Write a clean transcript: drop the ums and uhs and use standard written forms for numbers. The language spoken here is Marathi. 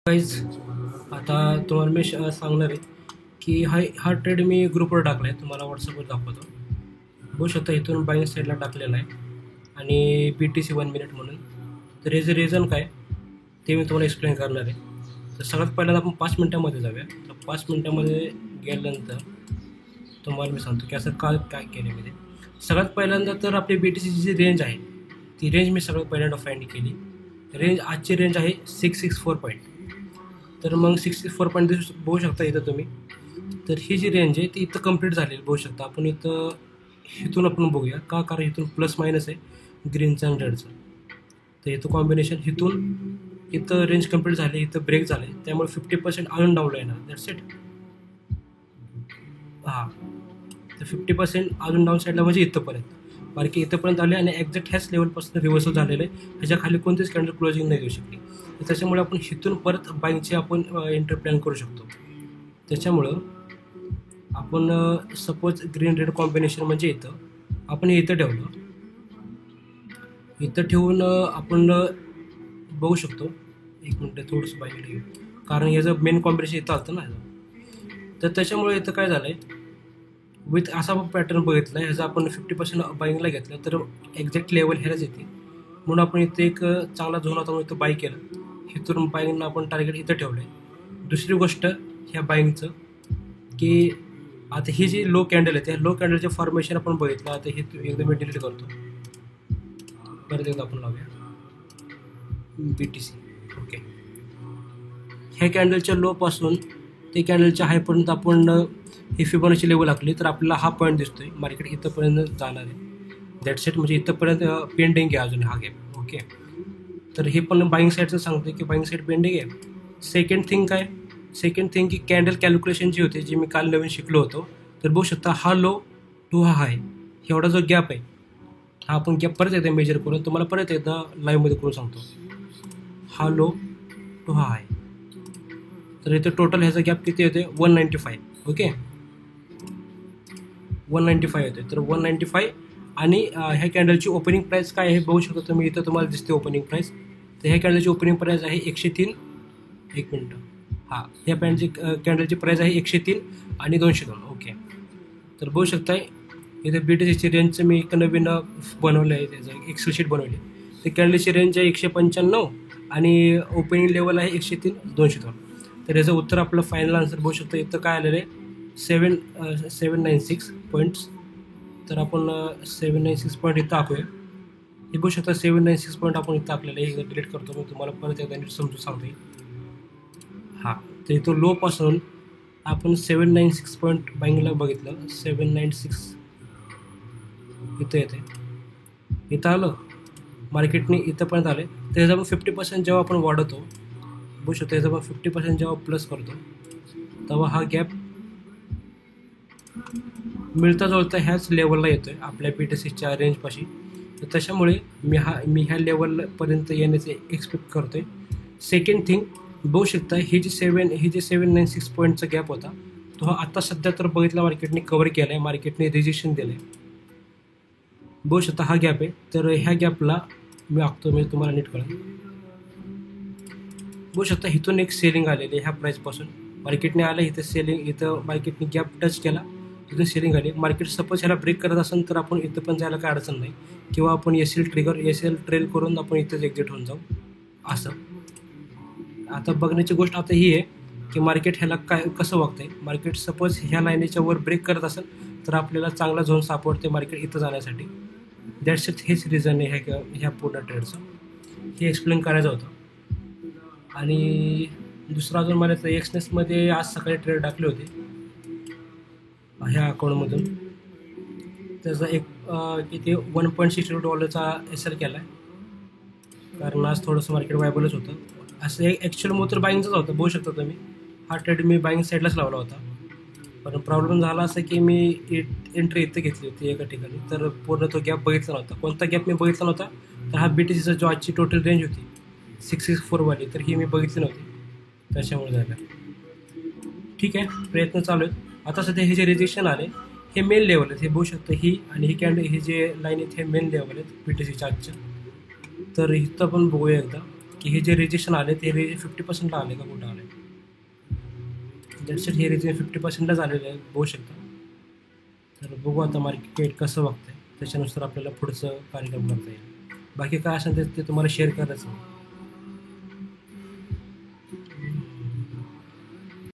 गाईज, आता तुम्हाला मी सांगणार आहे की हा ट्रेड मी ग्रुपवर टाकला आहे. तुम्हाला व्हॉट्सअपवर दाखवतो. बघू शकता इथून बाईंग साईडला टाकलेला आहे आणि BTC 1 मिनिट म्हणून. तर हे जे रिझन काय ते मी तुम्हाला एक्सप्लेन करणार आहे. तर सगळ्यात पहिल्यांदा आपण 5 मिनटामध्ये जाऊया. तर 5 मिनटामध्ये गेल्यानंतर तुम्हाला मी सांगतो की असं काय केलं मी. सगळ्यात पहिल्यांदा तर आपली BTCची जी रेंज आहे ती रेंज मी सगळ्यात पहिल्यांदा फाइंड केली. रेंज आजची रेंज आहे 664 पॉईंट. तर मग 64 पॉईंट बघू शकता इथं तुम्ही. तर ही जी रेंज आहे ती इथं कंप्लीट झालेली बघू शकता आपण. इथून आपण बघूया का, कारण इथून प्लस मायनस आहे ग्रीनचं आणि रेडचं. तर इथं कॉम्बिनेशन इथं रेंज कंप्लीट झाली, इथं ब्रेक झाले, त्यामुळे 50% अजून डाऊनला येणार. That's it. हां, तर 50% अजून डाऊन साईडला म्हणजे इथंपर्यंत, बाकी इथंपर्यंत आले आणि एक्झॅक्ट ह्याच लेवलपासून रिव्हर्सल झालेलं आहे. ह्याच्या खाली कोणतीच कॅन्डल क्लोजिंग नाही देऊ शकली. तर त्याच्यामुळे आपण इथून परत बाईंगची आपण एंट्री प्लॅन करू शकतो. त्याच्यामुळं आपण सपोज ग्रीन रेड कॉम्बिनेशन म्हणजे आपण इथं ठेवलं. इथं ठेवून आपण बघू शकतो. एक मिनटं थोडंसं बाईंग घेऊ, कारण याचं मेन कॉम्बिनेशन इथं आलं ना. तर त्याच्यामुळे इथं काय झालं आहे, विथ असा पॅटर्न बघितला ह्याचा आपण 50% बाईंगला घेतलं तर एक्झॅक्ट लेवल ह्यालाच येते. म्हणून आपण इथे एक चांगला झोन होता म्हणून इथं बाय केलं. इथून बाईंगनं आपण टार्गेट इथं ठेवलं आहे. दुसरी गोष्ट ह्या बाईंगचं की आता ही जी लो कॅन्डल आहे त्या लो कॅन्डलचे फॉर्मेशन आपण बघितलं. आता हे एकदम मी डिलीट करतो. परत एकदा आपण लावूया BTC. ओके, ह्या कॅन्डलच्या लोपासून ते कॅन्डलच्या हायपर्यंत आपण ही फिबोनाची लेवल आखली तर आपल्याला हा पॉईंट दिसतोय. मार्केट इथंपर्यंत जाणार आहे. That's it. म्हणजे इथंपर्यंत पेंडिंग आहे अजून हा गॅप. ओके, तर हे पण बाईंग साईडचं सांगते की बाईंग साईड पेंडिंग आहे. सेकंड थिंग की कॅन्डल कॅल्क्युलेशन जी होती, जी मी काल नवीन शिकलो होतो. तर बघू शकता हा लो टू हा हाय एवढा जो गॅप आहे, हा आपण गॅप परत एकदा मेजर करून तुम्हाला परत एकदा लाईव्हमध्ये करून सांगतो. हा लो टू हा हाय, तर इथे टोटल ह्याचा गॅप किती येते 195. ओके, 195 येते. तर 195 आणि ह्या कॅन्डलची ओपनिंग प्राईस काय आहे बघू शकता तुम्ही. इथं तुम्हाला दिसते ओपनिंग प्राईस. तर ह्या कॅन्डलची ओपनिंग प्राईस आहे 103. एक मिनटं. हां, ह्या कॅन्डलची प्राईस आहे 103 आणि 202. ओके, तर बघू शकता इथे BTCची रेंजचं मी एक नवीन बनवलं आहे, त्याचं एक्सेल शीट बनवली. तर कॅन्डलची रेंज आहे 195 आणि ओपनिंग लेवल आहे 103, 202. तर याचं उत्तर आपलं फायनल आन्सर बघू शकता. इथं काय आलेलं आहे 796 पॉईंट्स. तर आपण 796 पॉईंट इथं टाकूया. हे बघू शकता 796 पॉईंट आपण इथं आपल्याला हे डिलीट करतो. मी तुम्हाला परत एकदा नीट समजून सांगतो. हां, तर इथं लोपासून आपण 796 पॉईंट बाईंगला बघितलं. 796 इथं येते. इथं आलं मार्केटने इथंपर्यंत आले. तर ह्याचा पण 50% जेव्हा आपण वाढवतो बघू शकतो, ह्याचा पण 50% जेव्हा प्लस करतो तेव्हा हा गॅप मिळता जुळता ह्याच लेवलला येतो आहे आपल्या BTCच्या रेंजपाशी. तर त्याच्यामुळे मी ह्या लेवलपर्यंत येण्याचे एक्सपेक्ट करतो आहे. सेकंड थिंग बघू शकता ही जी 796 पॉईंटचा गॅप होता तो हा आत्ता सध्या तर बघितला मार्केटने कव्हर केला आहे. मार्केटने रिजेक्शन दिलं आहे. बघू शकता हा गॅप आहे. तर ह्या गॅपला मी आखतो, म्हणजे तुम्हाला नीट कळेल. बघू शकता इथून एक सेलिंग आलेली आहे ह्या प्राईसपासून. मार्केटने आलं इथं सेलिंग, इथं मार्केटने गॅप टच केला, इथून सेलिंग आली. मार्केट सपोज ह्याला ब्रेक करत असेल तर आपण इथं पण जायला काय अडचण नाही, किंवा आपण एस एल ट्रेल करून आपण इथंच एक्झिट होऊन जाऊ असं. आता बघण्याची गोष्ट आता ही आहे की मार्केट ह्याला कसं वागतं आहे. मार्केट सपोज ह्या लाईनीच्या वर ब्रेक करत असेल तर आपल्याला चांगला झोन सापडते मार्केट इथं जाण्यासाठी. That's it. हेच रिझन आहे ह्या पूर्ण ट्रेडचं. हे एक्सप्लेन करायचं होतं. आणि दुसरा अजून मला एक्सनेसमध्ये आज सकाळी ट्रेड टाकले होते ह्या अकाउंटमधून. त्याचा एक किती $1.62 SL केला आहे, कारण आज थोडंसं मार्केट वायबलच होतं. असं एक ॲक्च्युअल तर बाईंगचाच होता बघू शकता तुम्ही. हा ट्रेड मी बाईंग साईडलाच लावला होता, पण प्रॉब्लेम झाला असं की मी एंट्री इथं घेतली होती एका ठिकाणी. तर पूर्ण तो गॅप बघितला नव्हता. कोणता गॅप मी बघितला नव्हता, तर हा BTCचा जो आजची टोटल रेंज होती 664 वाली, तर ही मी बघितली नव्हती. त्याच्यामुळे झालं. ठीक आहे, प्रयत्न चालू आहेत. आता सध्या हे जे रिजेक्शन आले हे मेन लेवल आहेत. हे बघू शकता ही आणि ही हे जे लाईन आहेत हे मेन लेवल आहेत BTCच्या आजच्या. तर इथं पण बघूया एकदा. की हे जे रिजेक्शन आले ते 50%ला आले का कुठं आले. That's it. हे रिजेक्शन 50%लाच आलेलं आहे, बघू शकता. तर बघू आता मार्केट कसं वागतंय, त्याच्यानुसार आपल्याला पुढचं कार्यक्रम करता येईल. बाकी काय असेल ते तुम्हाला शेअर करायचं.